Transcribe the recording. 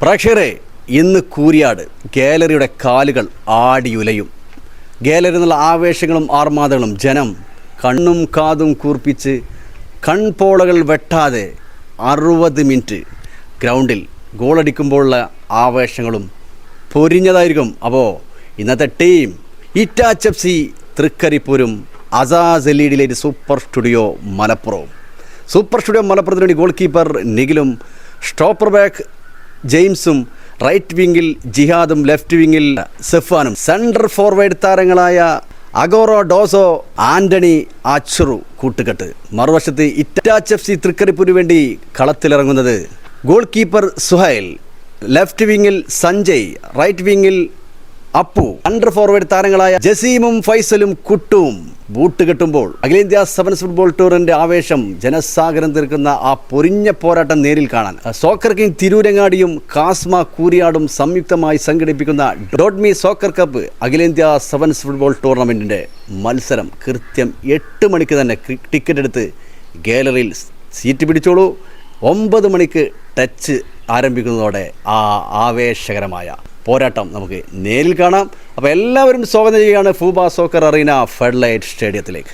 പ്രേക്ഷകരെ, ഇന്ന് കൂരിയാട് ഗാലറിയുടെ കാലുകൾ ആടിയുലയും. ഗാലറി എന്നുള്ള ആവേശങ്ങളും ആർമാദങ്ങളും ജനം കണ്ണും കാതും കൂർപ്പിച്ച് കൺപോളകൾ വെട്ടാതെ 60 മിനിറ്റ് ഗ്രൗണ്ടിൽ ഗോളടിക്കുമ്പോഴുള്ള ആവേശങ്ങളും പൊരിഞ്ഞതായിരിക്കും. അപ്പോൾ ഇന്നത്തെ ടീം ഇറ്റാച്ച് FC തൃക്കരിപ്പൂരും അസാസ് എൽ സൂപ്പർ സ്റ്റുഡിയോ മലപ്പുറവും. സൂപ്പർ സ്റ്റുഡിയോ മലപ്പുറത്തിന് വേണ്ടി ഗോൾ കീപ്പർ നിഖിലും, സ്റ്റോപ്പർ ബാക്ക് ജെയിംസും, റൈറ്റ് വിങ്ങിൽ ജിഹാദും, ലെഫ്റ്റ് വിങ്ങിൽ സെഫാനും, സെൻട്രൽ ഫോർവേഡ് താരങ്ങളായ അഗോറോ ഡോസോ, ആൻ്റണി, ആച്ചുറു കൂട്ടുകെട്ട്. മറുവശത്ത് ഇറ്റാച്ച് FC തൃക്കരിപ്പൂരിന് വേണ്ടി കളത്തിലിറങ്ങുന്നത് ഗോൾ കീപ്പർ സുഹൈൽ, ലെഫ്റ്റ് വിങ്ങിൽ സഞ്ജയ്, റൈറ്റ് വിങ്ങിൽ അപ്പു, സെൻട്രൽ ഫോർവേഡ് താരങ്ങളായ ജസീമും ഫൈസലും കുട്ടും ബൂട്ട് കെട്ടുമ്പോൾ അഖിലേന്ത്യാ സെവൻസ് ഫുട്ബോൾ ടൂറിന്റെ ആവേശം ജനസാഗരം തീർക്കുന്ന ആ പൊരിഞ്ഞ പോരാട്ടം നേരിൽ കാണാൻ സോക്കർ കിങ് തിരൂരങ്ങാടിയും കാസ്മ കൂരിയാടും സംയുക്തമായി സംഘടിപ്പിക്കുന്ന ഡോട്ട് സോക്കർ കപ്പ് അഖിലേന്ത്യാ സെവൻസ് ഫുട്ബോൾ ടൂർണമെന്റിന്റെ മത്സരം കൃത്യം 8 മണിക്ക് തന്നെ ടിക്കറ്റ് എടുത്ത് ഗാലറിയിൽ സീറ്റ് പിടിച്ചോളൂ. 9 മണിക്ക് ടച്ച് ആരംഭിക്കുന്നതോടെ ആ ആവേശകരമായ പോരാട്ടം നമുക്ക് നേരിൽ കാണാം. അപ്പോൾ എല്ലാവരും സ്വാഗതം ചെയ്യുകയാണ് ഫൂബ സോക്കർ അറീന ഫെഡ്ലൈറ്റ് സ്റ്റേഡിയത്തിലേക്ക്.